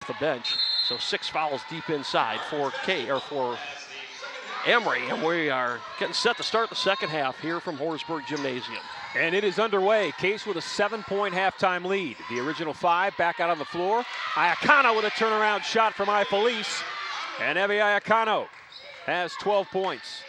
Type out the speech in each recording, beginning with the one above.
the bench. So 6 fouls deep inside for Emory, and we are getting set to start the second half here from Horsburgh Gymnasium. And it is underway. Case with a 7-point halftime lead. The original 5 back out on the floor. Iacano with a turnaround shot from Ifelice. And Evie Iacano has 12 points.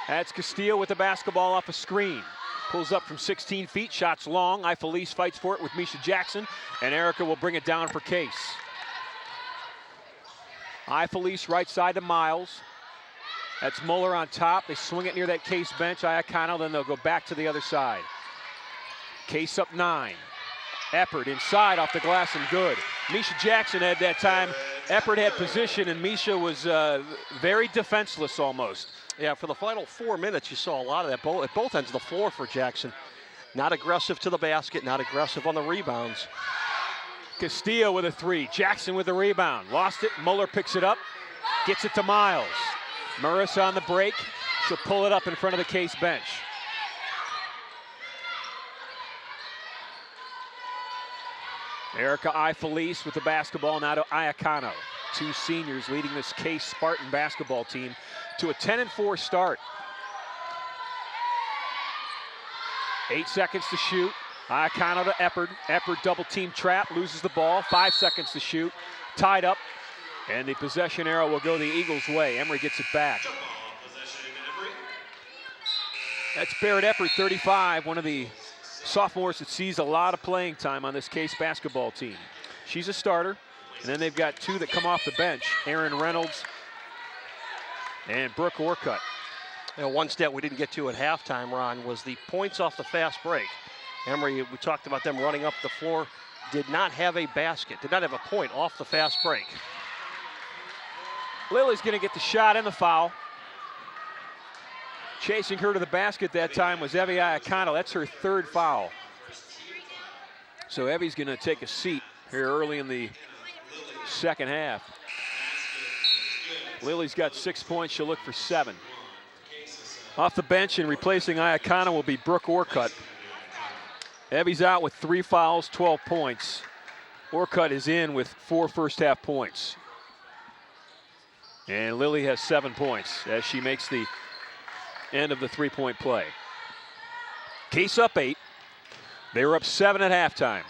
That's Castillo with the basketball off a screen. Pulls up from 16 feet, shots long. Ifelice fights for it with Misha Jackson, and Erica will bring it down for Case. Ifelice right side to Miles. That's Muller on top. They swing it near that Case bench. Iacano, then they'll go back to the other side. Case up 9. Eppert inside off the glass and good. Misha Jackson had that time. Eppert had position, and Misha was very defenseless almost. Yeah, for the final 4 minutes, you saw a lot of that at both ends of the floor for Jackson. Not aggressive to the basket, not aggressive on the rebounds. Castillo with a 3. Jackson with the rebound. Lost it. Muller picks it up. Gets it to Miles. Marissa on the break. She'll pull it up in front of the Case bench. Erica Ifelice with the basketball now to Iacano. 2 seniors leading this Case Spartan basketball team to a 10-4 start. 8 seconds to shoot. Iacano to Eppert. Eppert double team trap, loses the ball. 5 seconds to shoot. Tied up. And the possession arrow will go the Eagles' way. Emory gets it back. That's Barrett Eppert, 35, one of the sophomores that sees a lot of playing time on this Case basketball team. She's a starter. And then they've got 2 that come off the bench, Aaron Reynolds and Brooke Orcutt. You know, one stat we didn't get to at halftime, Ron, was the points off the fast break. Emory, we talked about them running up the floor, did not have a basket, did not have a point off the fast break. Lily's going to get the shot and the foul. Chasing her to the basket that time was Evie Iacano. That's her 3rd foul. So Evie's going to take a seat here early in the second half. Lily's got 6 points. She'll look for 7. Off the bench and replacing Iacano will be Brooke Orcutt. Evie's out with 3 fouls, 12 points. Orcutt is in with 4 first-half points. And Lily has 7 points as she makes the end of the 3-point play. Case up 8. They were up 7 at halftime.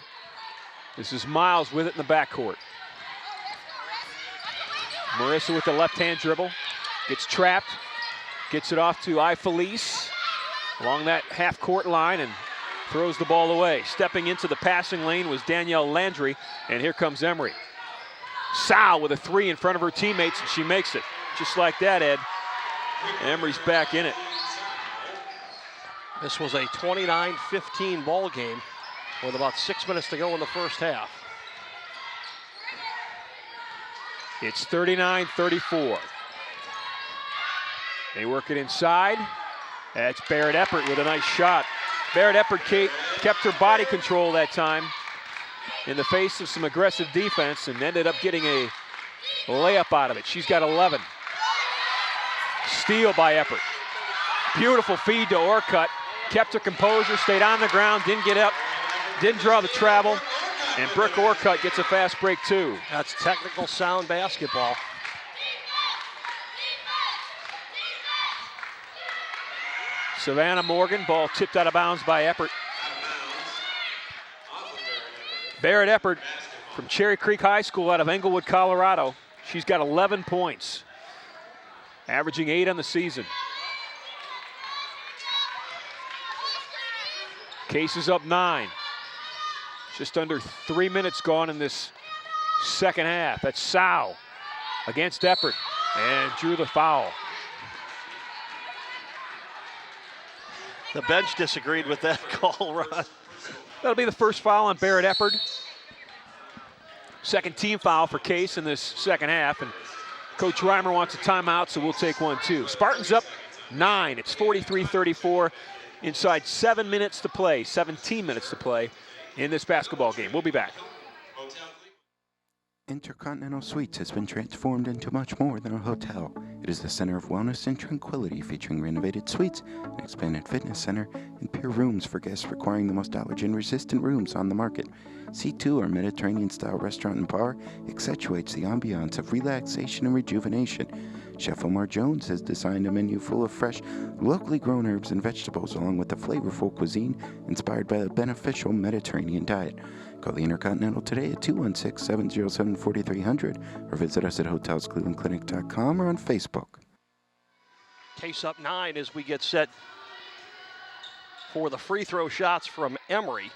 This is Miles with it in the backcourt. Marissa with the left-hand dribble. Gets trapped. Gets it off to Ifelice along that half-court line and throws the ball away. Stepping into the passing lane was Danielle Landry, and here comes Emory. Sal with a 3 in front of her teammates, and she makes it. Just like that, Ed. Emory's back in it. This was a 29-15 ball game with about 6 minutes to go in the first half. It's 39-34. They work it inside. That's Barrett Eppert with a nice shot. Barrett Eppert kept her body control that time in the face of some aggressive defense and ended up getting a layup out of it. She's got 11. Steal by Eppert. Beautiful feed to Orcutt. Kept her composure, stayed on the ground, didn't get up, didn't draw the travel. And Brooke Orcutt gets a fast break too. That's technical sound basketball. Savannah Morgan, ball tipped out of bounds by Eppert. Barrett Eppert from Cherry Creek High School out of Englewood, Colorado. She's got 11 points, averaging 8 on the season. Case is up 9. Just under 3 minutes gone in this second half. That's Sau against Eppert and drew the foul. The bench disagreed with that call, Ron. That'll be the first foul on Barrett Eppert. Second team foul for Case in this second half. And Coach Reimer wants a timeout, so we'll take one too. Spartans up 9. It's 43-34. Inside 7 minutes to play, 17 minutes to play in this basketball game. We'll be back. Intercontinental Suites has been transformed into much more than a hotel. It is the center of wellness and tranquility, featuring renovated suites, an expanded fitness center, and pure rooms for guests requiring the most allergen-resistant rooms on the market. C2, our Mediterranean-style restaurant and bar, accentuates the ambiance of relaxation and rejuvenation. Chef Omar Jones has designed a menu full of fresh, locally grown herbs and vegetables, along with a flavorful cuisine inspired by the beneficial Mediterranean diet. Call the Intercontinental today at 216-707-4300 or visit us at hotelsclevelandclinic.com or on Facebook. Case up 9 as we get set for the free throw shots from Emory.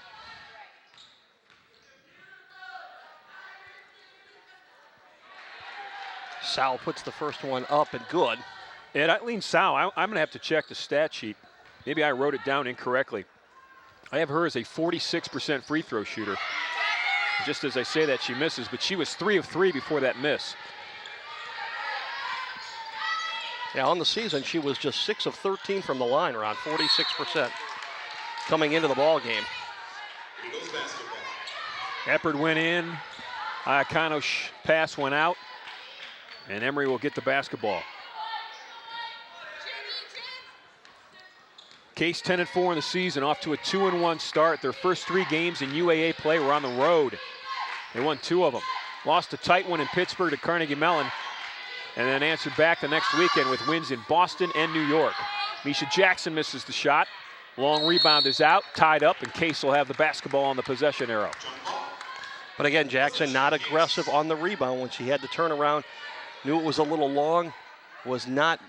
Sal puts the first one up and good. And Eileen Sal, I'm going to have to check the stat sheet. Maybe I wrote it down incorrectly. I have her as a 46% free throw shooter. Just as I say that, she misses, but she was 3 of 3 before that miss. Yeah, on the season, she was just 6 of 13 from the line, around 46% coming into the ball game. Eppard went in. Iacano's pass went out. And Emory will get the basketball. Case 10-4 in the season, off to a 2-1 start. Their first 3 games in UAA play were on the road. They won 2 of them. Lost a tight one in Pittsburgh to Carnegie Mellon, and then answered back the next weekend with wins in Boston and New York. Misha Jackson misses the shot. Long rebound is out, tied up, and Case will have the basketball on the possession arrow. But again, Jackson not aggressive on the rebound when she had to turn around. Knew it was a little long, was not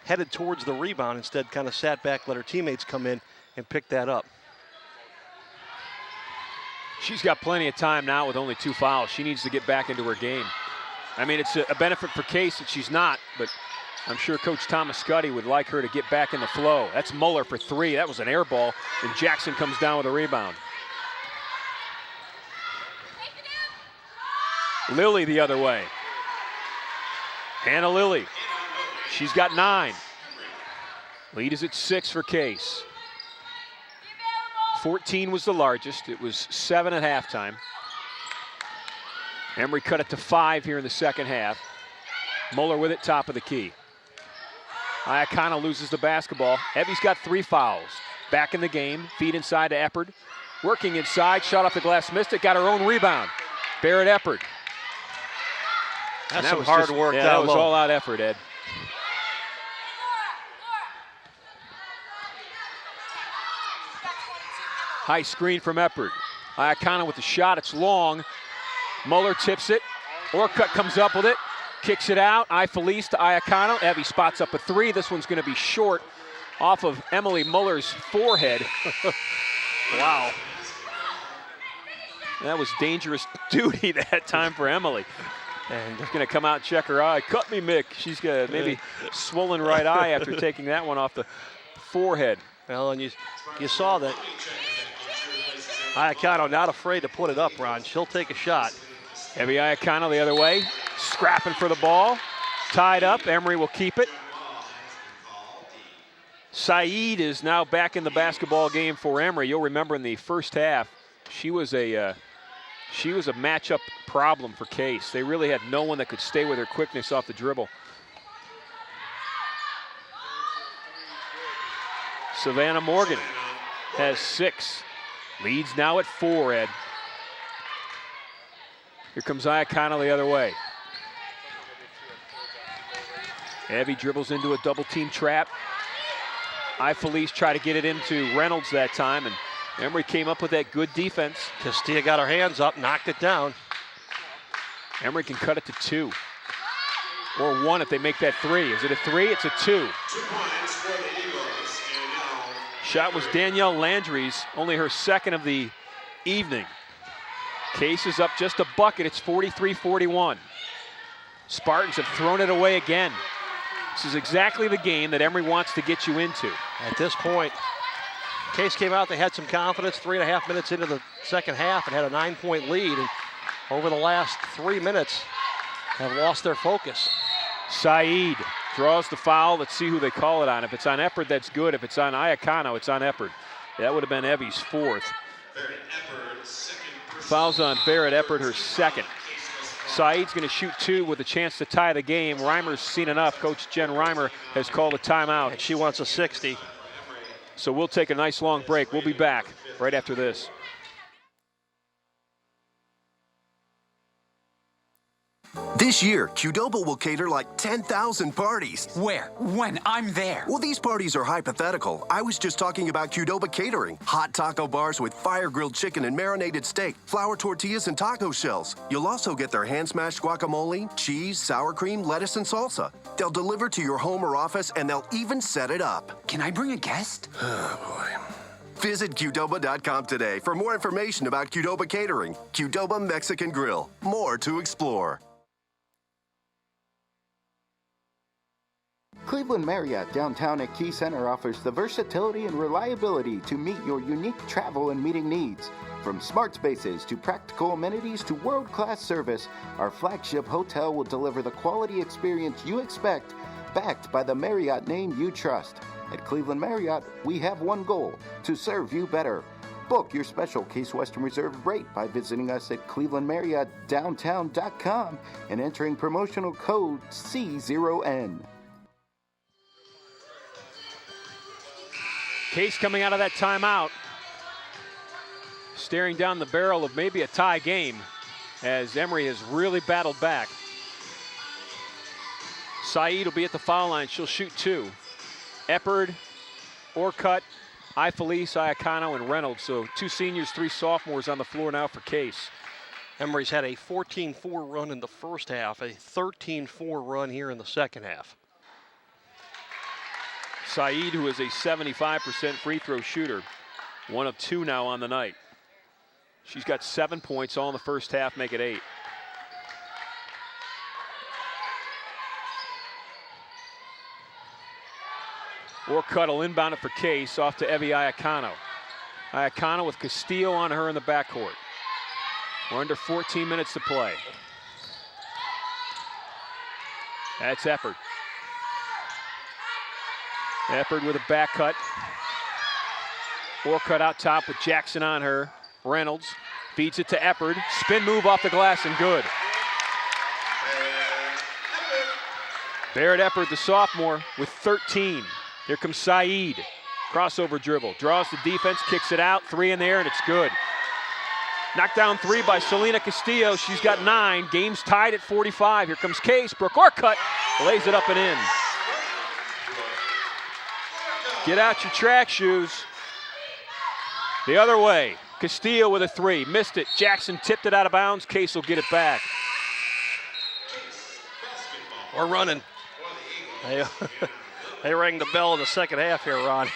headed towards the rebound. Instead, kind of sat back, let her teammates come in and pick that up. She's got plenty of time now with only 2 fouls. She needs to get back into her game. I mean, it's a benefit for Case that she's not, but I'm sure Coach Thomas Scuddy would like her to get back in the flow. That's Muller for 3. That was an air ball, and Jackson comes down with a rebound. Lilly the other way. Hannah Lilly, she's got 9. Lead is at 6 for Case. 14 was the largest. It was 7 at halftime. Emory cut it to 5 here in the second half. Muller with it, top of the key. Iacano loses the basketball. Evie's got 3 fouls. Back in the game, feed inside to Eppard. Working inside, shot off the glass, missed it, got her own rebound. Barrett Eppard. That's some hard work down low. That was all out effort, Ed. High screen from Eppard. Iacano with the shot, it's long. Muller tips it. Orcutt comes up with it, kicks it out. Felice to Iacano. Evie spots up a 3. This one's going to be short off of Emily Muller's forehead. Wow. That was dangerous duty that time for Emily. And they're going to come out and check her eye. Cut me, Mick. She's got maybe swollen right eye after taking that one off the forehead. Well, and you saw that Iacano not afraid to put it up, Ron. She'll take a shot. Evie Iacano the other way, scrapping for the ball. Tied up, Emory will keep it. Saeed is now back in the basketball game for Emory. You'll remember in the first half, she was a matchup problem for Case. They really had no one that could stay with her quickness off the dribble. Savannah Morgan has 6. Leads now at 4, Ed. Here comes Iacano the other way. Evie dribbles into a double team trap. Felice tried to get it into Reynolds that time, and Emory came up with that good defense. Castilla got her hands up, knocked it down. Emory can cut it to 2. Or 1 if they make that 3. Is it a 3? It's a 2. 2 points for the Eagles. Shot was Danielle Landry's, only her 2nd of the evening. Case is up just a bucket. It's 43-41. Spartans have thrown it away again. This is exactly the game that Emory wants to get you into. At this point, Case came out, they had some confidence 3.5 minutes into the second half and had a 9-point lead. And over the last 3 minutes, have lost their focus. Saeed draws the foul. Let's see who they call it on. If it's on Eppard, that's good. If it's on Iacano, it's on Eppard. That would have been Evie's 4th. Fouls on Barrett Eppard, her 2nd. Saeed's going to shoot 2 with a chance to tie the game. Reimer's seen enough. Coach Jen Reimer has called a timeout. And she wants a 60. So we'll take a nice long break. We'll be back right after this. This year, Qdoba will cater like 10,000 parties. Where? When? I'm there. Well, these parties are hypothetical. I was just talking about Qdoba catering. Hot taco bars with fire-grilled chicken and marinated steak, flour tortillas and taco shells. You'll also get their hand-smashed guacamole, cheese, sour cream, lettuce, and salsa. They'll deliver to your home or office, and they'll even set it up. Can I bring a guest? Oh, boy. Visit Qdoba.com today for more information about Qdoba catering. Qdoba Mexican Grill. More to explore. Cleveland Marriott downtown at Key Center offers the versatility and reliability to meet your unique travel and meeting needs. From smart spaces to practical amenities to world-class service, our flagship hotel will deliver the quality experience you expect, backed by the Marriott name you trust. At Cleveland Marriott, we have one goal: to serve you better. Book your special Case Western Reserve rate by visiting us at clevelandmarriottdowntown.com and entering promotional code C0N. Case coming out of that timeout, staring down the barrel of maybe a tie game as Emory has really battled back. Saeed will be at the foul line. She'll shoot 2. Eppard, Orcutt, Ifelice, Iacano, and Reynolds. So 2 seniors, 3 sophomores on the floor now for Case. Emory's had a 14-4 run in the first half, a 13-4 run here in the second half. Saeed, who is a 75% free throw shooter, 1 of 2 now on the night. She's got 7 points all in the first half, make it 8. Orcutt will inbound it for Case, off to Evie Iacano. Iacano with Castillo on her in the backcourt. We're under 14 minutes to play. That's Eppard. Eppard with a back cut. Orcutt out top with Jackson on her. Reynolds feeds it to Eppard. Spin move off the glass and good. Barrett Eppard, the sophomore, with 13. Here comes Saeed. Crossover dribble. Draws the defense, kicks it out. 3 in the air, and it's good. Knocked down 3 by Selena Castillo. She's got 9. Game's tied at 45. Here comes Case. Brooke Orcutt lays it up and in. Get out your track shoes. The other way. Castillo with a 3. Missed it. Jackson tipped it out of bounds. Case will get it back. We're running. They rang the bell in the second half here, Ron.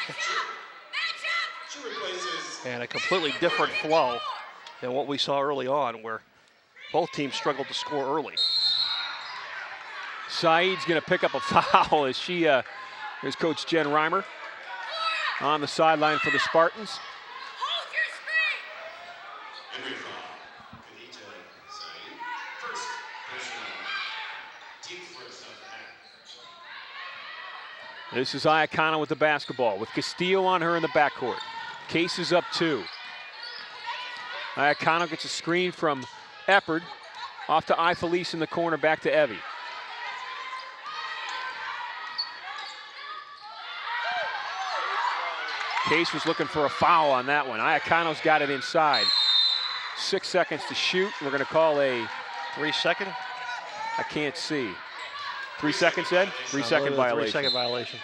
And a completely different flow than what we saw early on, where both teams struggled to score early. Saeed's going to pick up a foul as she, there's Coach Jen Reimer on the sideline for the Spartans. This is Iacano with the basketball, with Castillo on her in the backcourt. Case is up 2. Iacano gets a screen from Eppard, off to Ifelice in the corner, back to Evie. Case was looking for a foul on that one. Iacano's got it inside. 6 seconds to shoot. We're going to call a 3-second? I can't see. 3 seconds, Ed? 3-second violation. 3-second violation.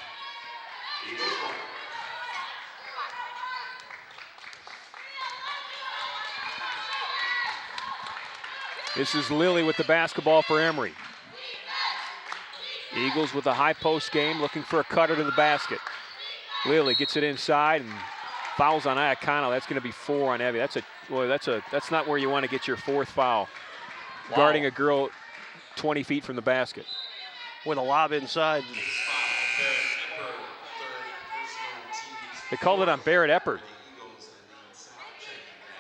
This is Lilly with the basketball for Emory. Eagles with a high post game, looking for a cutter to the basket. Lilly gets it inside and fouls on Iacano. That's going to be 4 on Evie. That's not where you want to get your 4th foul. Wow. Guarding a girl 20 feet from the basket. With a lob inside. They called it on Barrett Eppard.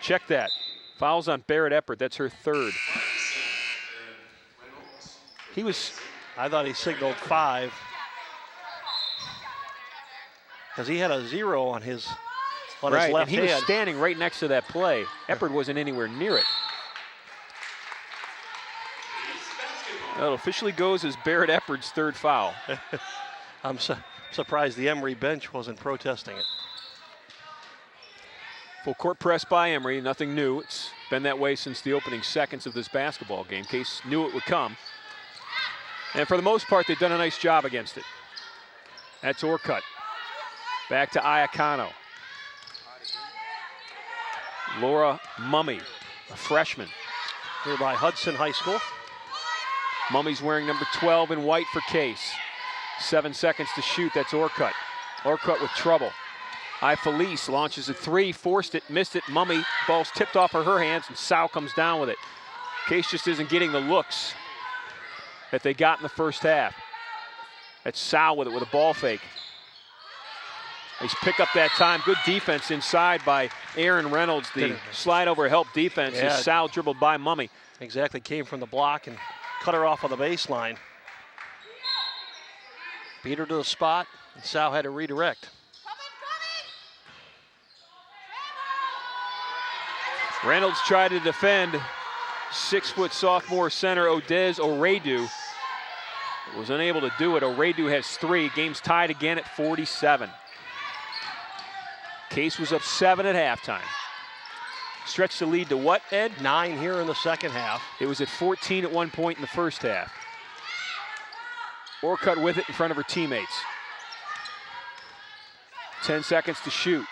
Check that. Fouls on Barrett Eppard. That's her 3rd. I thought he signaled 5. Because he had a 0 on his left hand. And he was standing right next to that play. Eppard wasn't anywhere near it. Well, it officially goes as Barrett Eppard's third foul. I'm surprised the Emory bench wasn't protesting it. Full court press by Emory, nothing new. It's been that way since the opening seconds of this basketball game. Case knew it would come. And for the most part, they've done a nice job against it. That's Orcutt. Back to Iacano. Laura Mummy, a freshman. Here by Hudson High School. Mummy's wearing number 12 in white for Case. 7 seconds to shoot, that's Orcutt. Orcutt with trouble. Felice launches a three, forced it, missed it. Mummy, ball's tipped off of her hands, and Sow comes down with it. Case just isn't getting the looks that they got in the first half. That's Sow with it with a ball fake. He's picked up that time. Good defense inside by Aaron Reynolds. The slide over help defense as Sow dribbled by Mummy. Exactly, came from the block and cut her off on the baseline. Beat her to the spot, and Sow had to redirect. Reynolds tried to defend 6-foot sophomore center Odez Oredu. Was unable to do it. Oredu has 3. Game's tied again at 47. Case was up 7 at halftime. Stretched the lead to what, Ed? 9 here in the second half. It was at 14 at one point in the first half. Orcutt with it in front of her teammates. 10 seconds to shoot.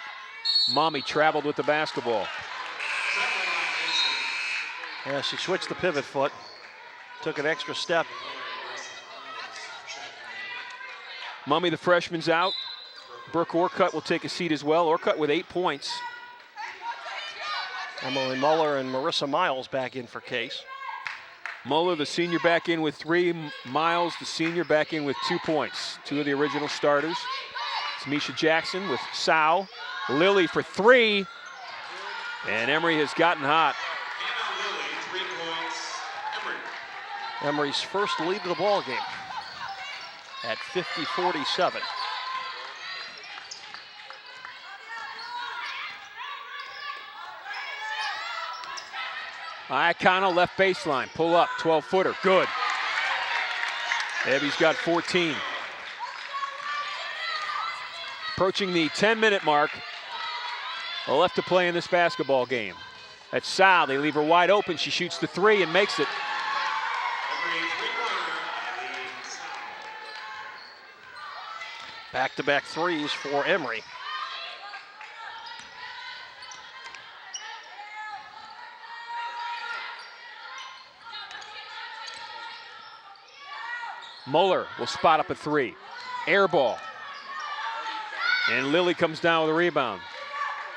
Mommy traveled with the basketball. Yeah, she switched the pivot foot. Took an extra step. Mummy, the freshman's out. Brooke Orcutt will take a seat as well. Orcutt with 8 points. Emily Muller and Marissa Miles back in for Case. Muller, the senior, back in with 3. Miles, the senior, back in with 2 points. 2 of the original starters. It's Misha Jackson with Sow. Lilly for 3. And Emory has gotten hot. Emory's first lead of the ball game at 50-47. Iacano left baseline, pull up, 12-footer, good. Abby's got 14. Approaching the 10-minute mark. Left to play in this basketball game. That's Sal, they leave her wide open. She shoots the 3 and makes it. Back-to-back threes for Emory. Muller will spot up a 3. Air ball. And Lilly comes down with a rebound.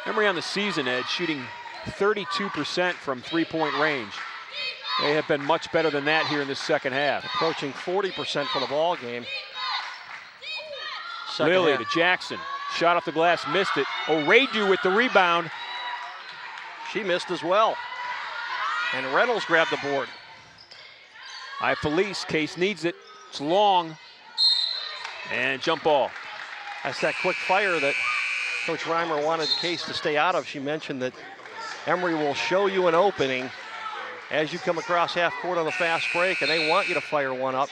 Emory on the season, Ed, shooting 32% from three-point range. They have been much better than that here in this second half. Approaching 40% for the ball game. Lilly to Jackson. Shot off the glass, missed it. Oredu with the rebound. She missed as well. And Reynolds grabbed the board. Felice, Case needs it. It's long. And jump ball. That's that quick fire that Coach Reimer wanted Case to stay out of. She mentioned that Emory will show you an opening as you come across half court on the fast break, and they want you to fire one up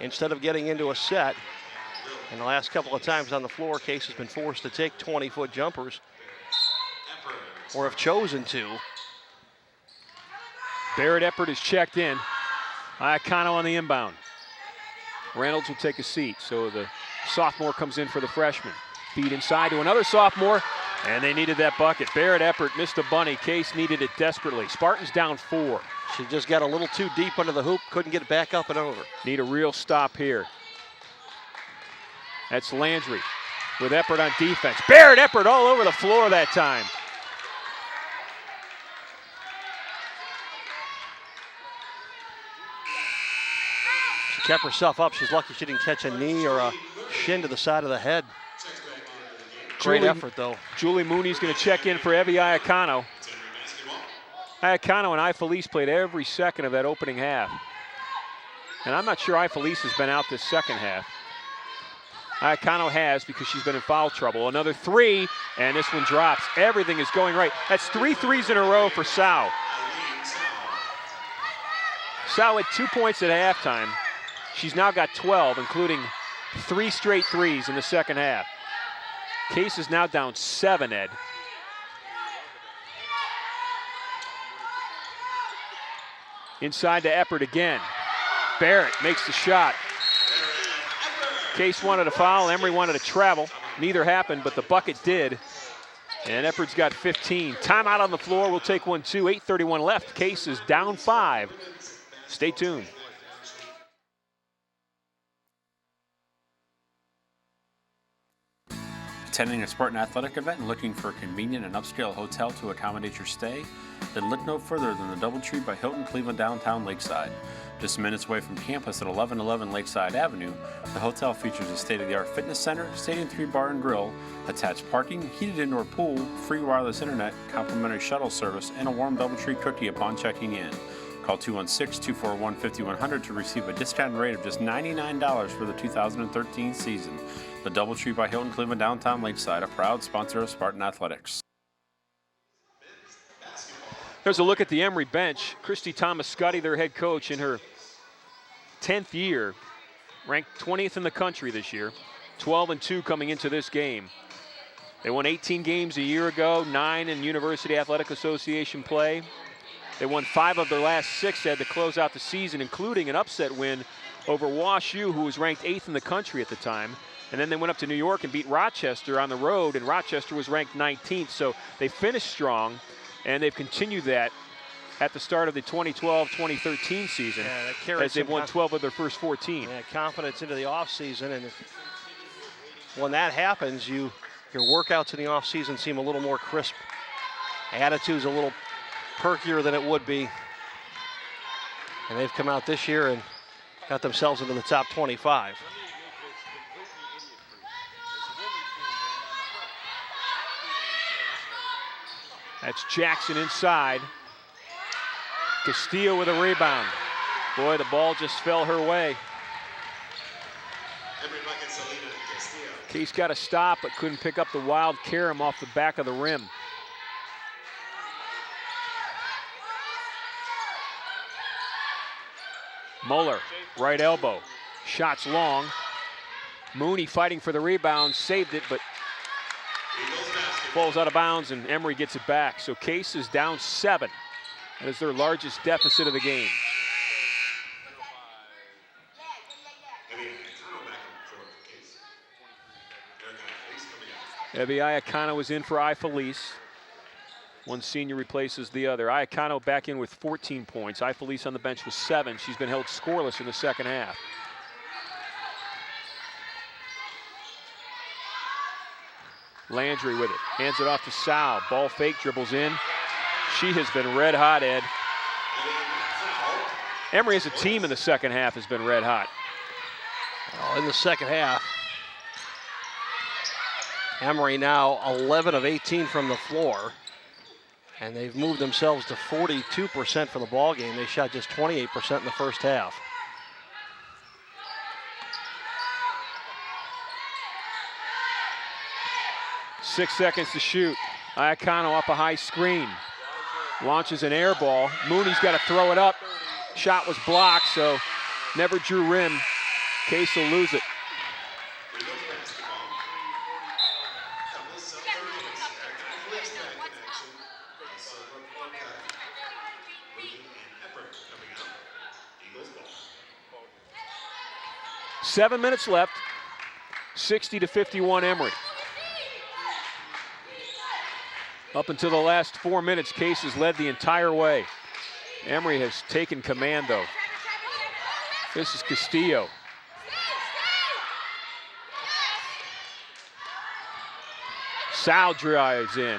instead of getting into a set. And the last couple of times on the floor, Case has been forced to take 20-foot jumpers, or have chosen to. Barrett Eppard is checked in. Iacano on the inbound. Reynolds will take a seat, so the sophomore comes in for the freshman. Feed inside to another sophomore, and they needed that bucket. Barrett Eppard missed a bunny. Case needed it desperately. Spartans down 4. She just got a little too deep under the hoop, couldn't get it back up and over. Need a real stop here. That's Landry with Eppard on defense. Barrett Eppard all over the floor that time. She kept herself up. She's lucky she didn't catch a knee or a shin to the side of the head. Great effort, though. Julie Mooney's going to check in for Evie Iacano. Iacano and Felice played every second of that opening half. And I'm not sure Felice has been out this second half. Iacano has, because she's been in foul trouble. Another 3, and this one drops. Everything is going right. That's 3 threes in a row for Sow. Solid 2 points at halftime. She's now got 12, including 3 straight threes in the second half. Case is now down 7, Ed. Inside to Eppert again. Barrett makes the shot. Case wanted a foul, Emory wanted to travel. Neither happened, but the bucket did. And Eppert's got 15. Timeout on the floor, we'll take one too. 8:31 left, Case is down 5. Stay tuned. Attending a sport and athletic event and looking for a convenient and upscale hotel to accommodate your stay? Then look no further than the Doubletree by Hilton Cleveland downtown Lakeside. Just minutes away from campus at 1111 Lakeside Avenue, the hotel features a state-of-the-art fitness center, Stadium 3 bar and grill, attached parking, heated indoor pool, free wireless internet, complimentary shuttle service, and a warm Doubletree cookie upon checking in. Call 216-241-5100 to receive a discounted rate of just $99 for the 2013 season. The Doubletree by Hilton Cleveland downtown Lakeside, a proud sponsor of Spartan Athletics. There's a look at the Emory bench. Christy Thomas-Scuddy, their head coach, in her 10th year, ranked 20th in the country this year, 12-2 coming into this game. They won 18 games a year ago, 9 in University Athletic Association play. They won 5 of their last 6 to close out the season, including an upset win over Wash U, who was ranked 8th in the country at the time. And then they went up to New York and beat Rochester on the road, and Rochester was ranked 19th. So they finished strong, and they've continued that at the start of the 2012-2013 season, as they've won 12 of their first 14. Yeah, confidence into the offseason, and when that happens, your workouts in the offseason seem a little more crisp. Attitude's a little perkier than it would be. And they've come out this year and got themselves into the top 25. That's Jackson inside. Castillo with a rebound. Boy, the ball just fell her way. Case got a stop, but couldn't pick up the wild carom off the back of the rim. Moeller, right elbow. Shots long. Mooney fighting for the rebound, saved it, but falls out of bounds, and Emory gets it back. So Case is down 7. That is their largest deficit of the game. Evie Iacano is in for Ifelice. One senior replaces the other. Iacano back in with 14 points. Ifelice on the bench with 7. She's been held scoreless in the second half. Landry with it, hands it off to Sal. Ball fake, dribbles in. She has been red hot, Ed. Emory as a team in the second half has been red hot. Well, in the second half, Emory now 11 of 18 from the floor, and they've moved themselves to 42% for the ball game. They shot just 28% in the first half. Six seconds to shoot. Iacano off a high screen. Launches an air ball. Mooney's got to throw it up. Shot was blocked, so never drew rim. Case will lose it. Seven minutes left. 60-51 Emory. Up until the last 4 minutes, Case has led the entire way. Emory has taken command, though. This is Castillo. Sal drives in.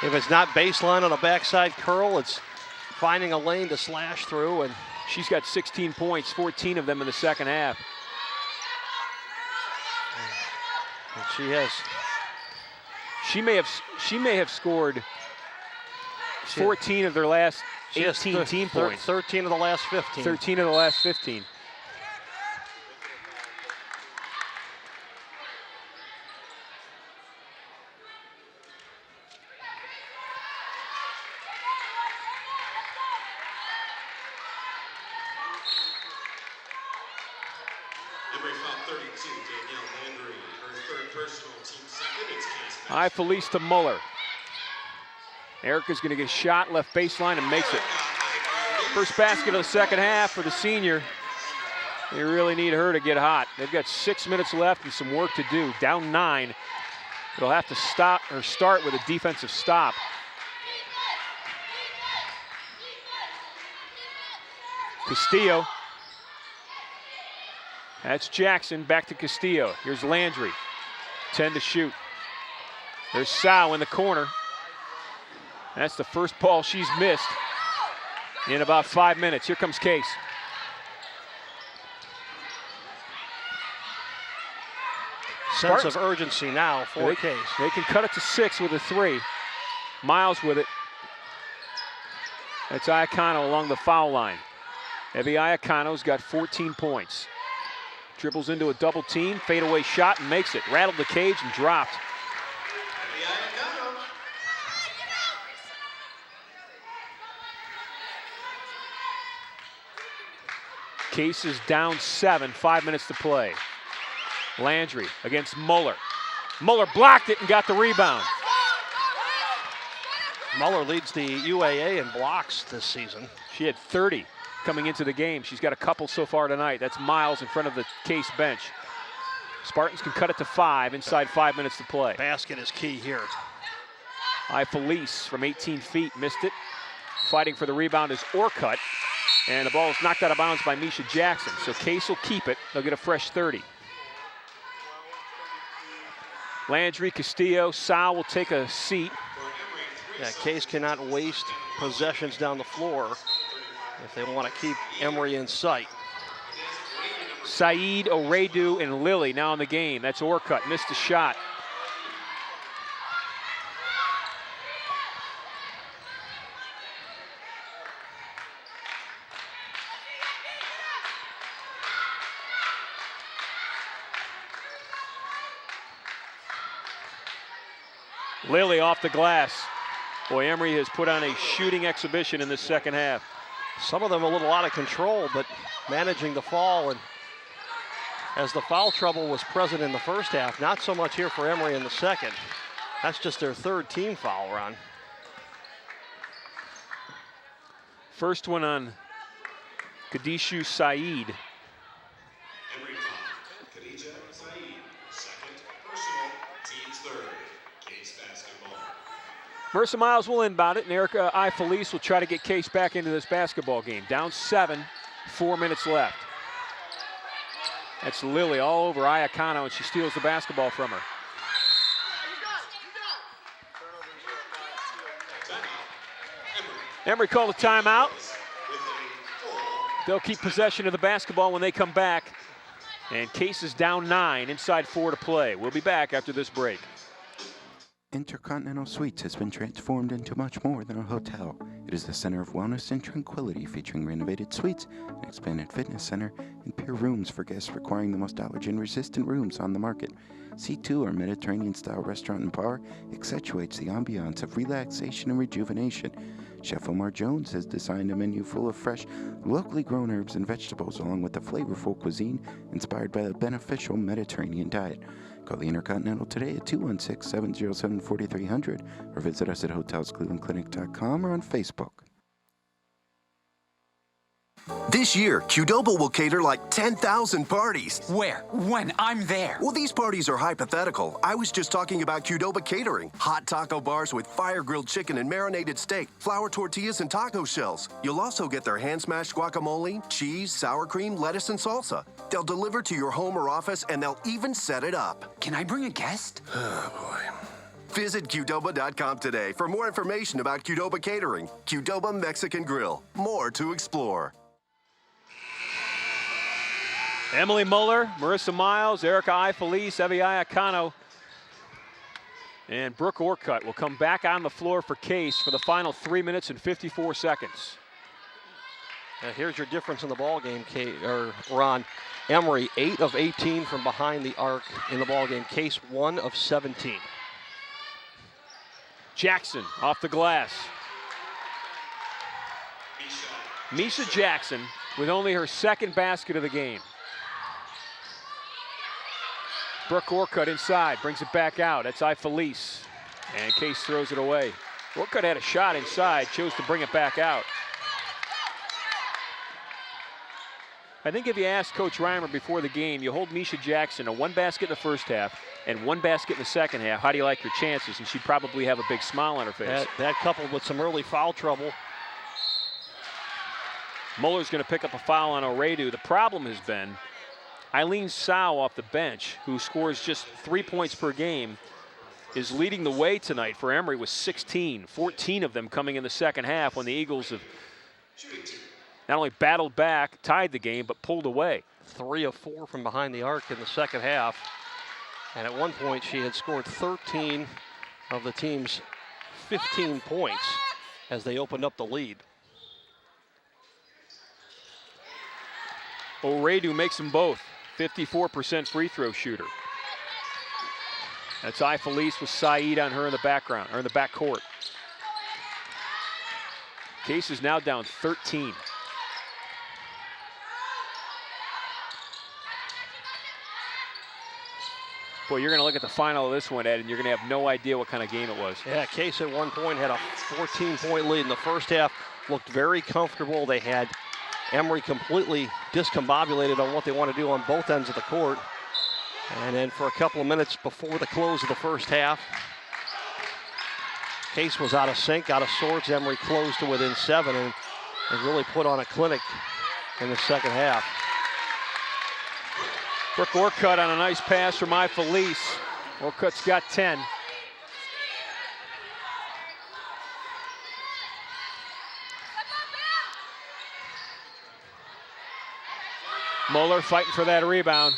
If it's not baseline on a backside curl, it's finding a lane to slash through, and she's got 16 points, 14 of them in the second half. And she has. She may have scored 14 of their last 18 team points. 13 of the last 15. 13 of the last 15. Emory foul 32, Danielle Landry, her third personal, team second. It's Case Mash. Felice to Muller. Erica's going to get shot left baseline and makes it. First basket of the second half for the senior. They really need her to get hot. They've got 6 minutes left and some work to do. Down 9. They'll have to stop or start with a defensive stop. Castillo. That's Jackson, back to Castillo. Here's Landry, 10 to shoot. There's Sow in the corner. That's the first ball she's missed in about 5 minutes. Here comes Case. Sense of urgency now for Case. They can cut it to 6 with a 3. Miles with it. That's Iacano along the foul line. Evie Iacano's got 14 points. Dribbles into a double team, fadeaway shot and makes it. Rattled the cage and dropped. Case is down 7, 5 minutes to play. Landry against Muller. Muller blocked it and got the rebound. Muller leads the UAA in blocks this season. She had 30 coming into the game. She's got a couple so far tonight. That's Miles in front of the Case bench. Spartans can cut it to 5 inside 5 minutes to play. Basket is key here. Felice from 18 feet missed it. Fighting for the rebound is Orcutt. And the ball is knocked out of bounds by Misha Jackson. So Case will keep it. They'll get a fresh 30. Landry, Castillo, Sow will take a seat. Yeah, Case cannot waste possessions down the floor if they want to keep Emory in sight. Saeed, Oredu, and Lilly now in the game. That's Orcutt, missed a shot. Lilly off the glass. Boy, Emory has put on a shooting exhibition in this second half. Some of them a little out of control, but managing the fall. And as the foul trouble was present in the first half, not so much here for Emory in the second. That's just their third team foul run. First one on Kadishu Saeed. Emory foul, Khadija Saeed. Second personal, team's third. Case basketball. Marissa Miles will inbound it, and Erica Felice will try to get Case back into this basketball game. Down 7, 4 minutes left. That's Lilly all over Iacano, and she steals the basketball from her. Emory called a timeout. They'll keep possession of the basketball when they come back. And Case is down 9, inside 4 to play. We'll be back after this break. Intercontinental Suites has been transformed into much more than a hotel. It is the center of wellness and tranquility, featuring renovated suites, an expanded fitness center, and pure rooms for guests requiring the most allergen-resistant rooms on the market. C2, our Mediterranean-style restaurant and bar, accentuates the ambiance of relaxation and rejuvenation. Chef Omar Jones has designed a menu full of fresh, locally grown herbs and vegetables, along with a flavorful cuisine inspired by the beneficial Mediterranean diet. Call the Intercontinental today at 216-707-4300 or visit us at hotelsclevelandclinic.com or on Facebook. This year, Qdoba will cater like 10,000 parties. Where? When? I'm there. Well, these parties are hypothetical. I was just talking about Qdoba catering. Hot taco bars with fire-grilled chicken and marinated steak, flour tortillas and taco shells. You'll also get their hand-smashed guacamole, cheese, sour cream, lettuce, and salsa. They'll deliver to your home or office, and they'll even set it up. Can I bring a guest? Oh, boy. Visit Qdoba.com today for more information about Qdoba catering. Qdoba Mexican Grill. More to explore. Emily Muller, Marissa Miles, Erica Felice, Evie Iacano, and Brooke Orcutt will come back on the floor for Case for the final 3 minutes and 54 seconds. Here's your difference in the ball game, Ron. Emory 8 of 18 from behind the arc in the ball game. Case 1 of 17. Jackson off the glass. Misha Jackson with only her second basket of the game. Brooke Orcutt inside, brings it back out. That's Felice. And Case throws it away. Orcutt had a shot inside, chose to bring it back out. I think if you asked Coach Reimer before the game, you hold Misha Jackson to 1 basket in the first half and 1 basket in the second half, how do you like your chances? And she'd probably have a big smile on her face. That coupled with some early foul trouble. Muller's going to pick up a foul on O'Redu. The problem has been Eileen Sow off the bench, who scores just 3 points per game, is leading the way tonight for Emory with 16, 14 of them coming in the second half when the Eagles have not only battled back, tied the game, but pulled away. 3 of 4 from behind the arc in the second half. And at one point, she had scored 13 of the team's 15 points as they opened up the lead. O'Redu makes them both. 54% free throw shooter. That's Felice with Saeed on her in the background, or in the backcourt. Case is now down 13. Boy, you're going to look at the final of this one, Ed, and you're going to have no idea what kind of game it was. Yeah, Case at one point had a 14-point lead in the first half, looked very comfortable. They had Emory completely discombobulated on what they want to do on both ends of the court. And then for a couple of minutes before the close of the first half, Case was out of sync, out of sorts. Emory closed to within 7 and really put on a clinic in the second half. Brooke Orcutt on a nice pass from Felice. Orcutt's got 10. Muller fighting for that rebound.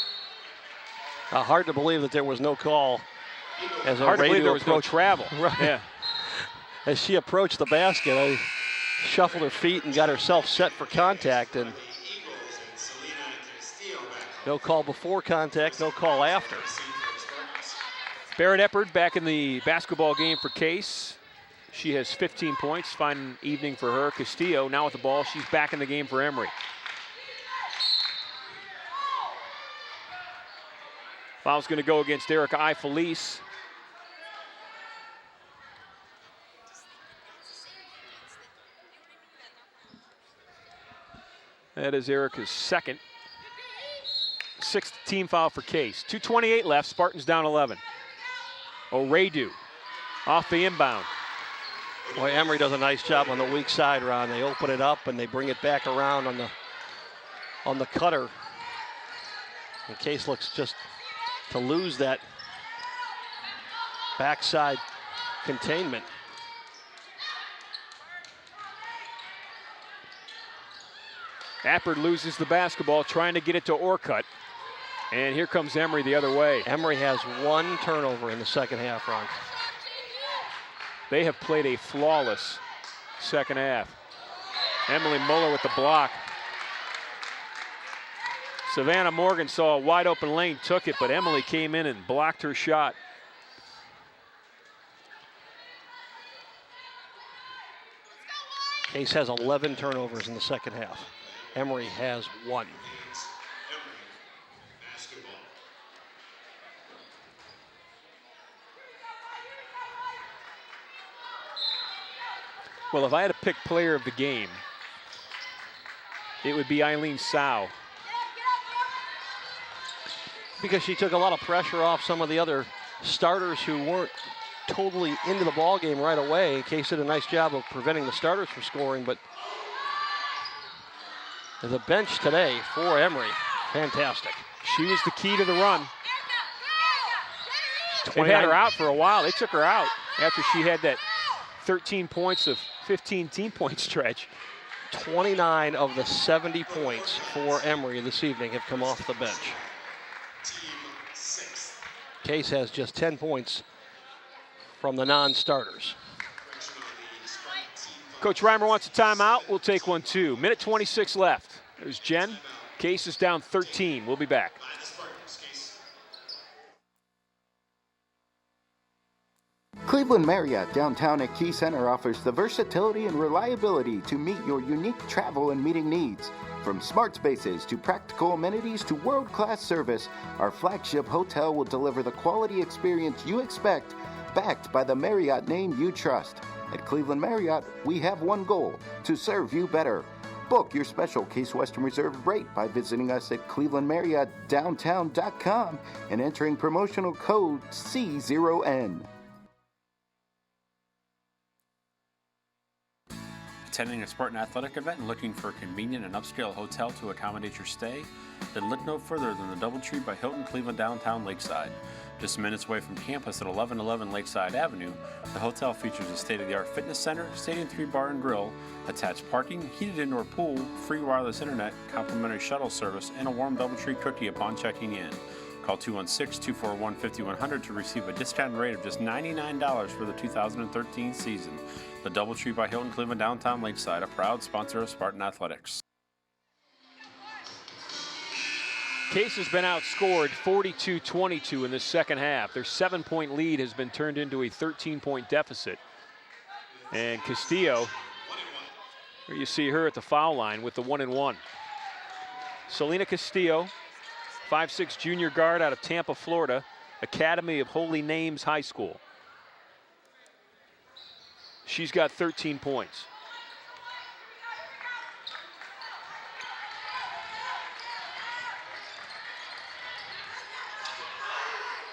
Hard to believe that there was no call. As hard to believe there was no travel. Right. Yeah. As she approached the basket, shuffled her feet and got herself set for contact. And no call before contact, no call after. Barrett Eppard back in the basketball game for Case. She has 15 points. Fine evening for her. Castillo now with the ball. She's back in the game for Emory. Foul's going to go against Erica Felice. That is Erica's second. 6th team foul for Case. 2:28 left, Spartans down 11. O'Redu off the inbound. Boy, Emory does a nice job on the weak side, Ron. They open it up and they bring it back around on the cutter. And Case looks just to lose that backside containment. Appard loses the basketball, trying to get it to Orcutt. And here comes Emory the other way. Emory has 1 turnover in the second half, Ron. They have played a flawless second half. Emily Muller with the block. Savannah Morgan saw a wide open lane, took it, but Emily came in and blocked her shot. Case has 11 turnovers in the second half. Emory has 1. Well, if I had to pick player of the game, it would be Eileen Sow. Because she took a lot of pressure off some of the other starters who weren't totally into the ball game right away. Case did a nice job of preventing the starters from scoring, but the bench today for Emory, fantastic. She was the key to the run. They've had her out for a while. They took her out after she had that 13 points of 15 team point stretch. 29 of the 70 points for Emory this evening have come off the bench. Case has just 10 points from the non-starters. Coach Reimer wants a timeout. We'll take one too. Minute 26 left. There's Jen. Case is down 13. We'll be back. Cleveland Cleveland Marriott downtown at Key Center offers the versatility and reliability to meet your unique travel and meeting needs. From smart spaces to practical amenities to world-class service, our flagship hotel will deliver the quality experience you expect, backed by the Marriott name you trust. At Cleveland Marriott, we have one goal: to serve you better. Book your special Case Western Reserve rate by visiting us at clevelandmarriottdowntown.com and entering promotional code C0N. Attending a Spartan athletic event and looking for a convenient and upscale hotel to accommodate your stay? Then look no further than the Doubletree by Hilton Cleveland downtown Lakeside. Just minutes away from campus at 1111 Lakeside Avenue, the hotel features a state-of-the-art fitness center, Stadium 3 bar and grill, attached parking, heated indoor pool, free wireless internet, complimentary shuttle service, and a warm Doubletree cookie upon checking in. Call 216-241-5100 to receive a discounted rate of just $99 for the 2013 season. The Doubletree by Hilton Cleveland downtown Lakeside, a proud sponsor of Spartan Athletics. Case has been outscored 42-22 in the second half. Their 7-point lead has been turned into a 13-point deficit. And Castillo, here you see her at the foul line with the 1-and-1. Selena Castillo, 5'6" junior guard out of Tampa, Florida, Academy of Holy Names High School. She's got 13 points.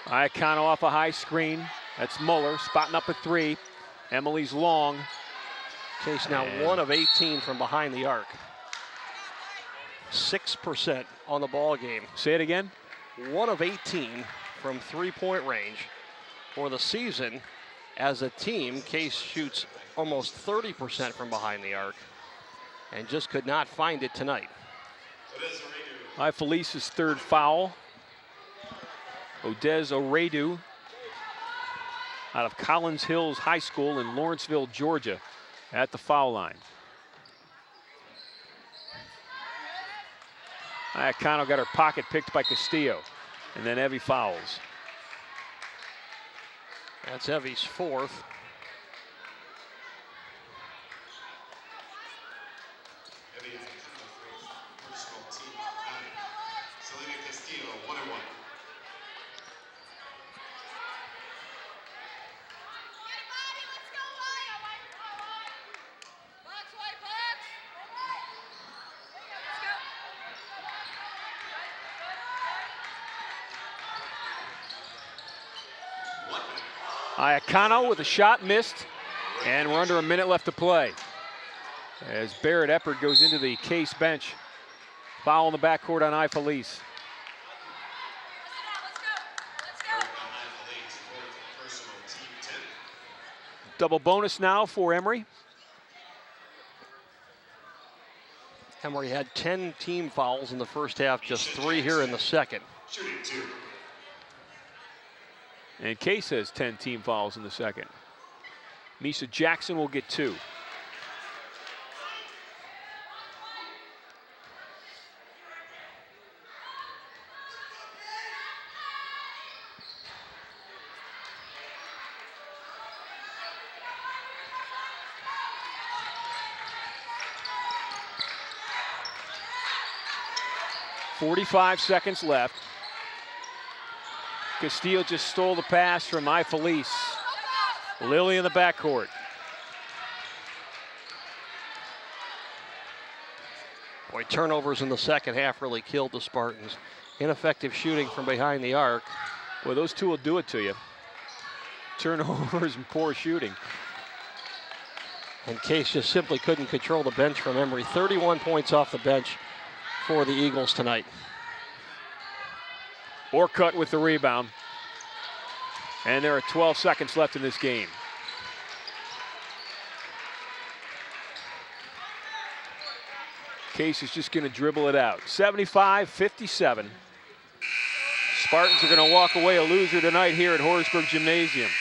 Iacano off a high screen. That's Muller spotting up a three. Emily's long. Case now 1 of 18 from behind the arc. 6% on the ball game. Say it again. 1 of 18 from three-point range. For the season, as a team, Case shoots almost 30% from behind the arc and just could not find it tonight. Felice's third foul. Odez Oredu out of Collins Hills High School in Lawrenceville, Georgia, at the foul line. Iacano got her pocket picked by Castillo, and then Evie fouls. That's Evie's fourth. Selena Castillo, 1-and-1. Iacano with a shot missed, and we're under a minute left to play. As Barrett Eppert goes into the Case bench. Foul in the backcourt on Felice. Double bonus now for Emory. Emory had 10 team fouls in the first half, just 3 here in the second. Shooting 2. And Case has 10 team fouls in the second. Misa Jackson will get 2. .45 seconds left. Castillo just stole the pass from Felice. Lily in the backcourt. Boy, turnovers in the second half really killed the Spartans. Ineffective shooting from behind the arc. Well, those two will do it to you. Turnovers and poor shooting. And Case just simply couldn't control the bench from Emory. 31 points off the bench for the Eagles tonight. Orcutt with the rebound. And there are 12 seconds left in this game. Case is just going to dribble it out. 75-57. Spartans are going to walk away a loser tonight here at Horsburgh Gymnasium.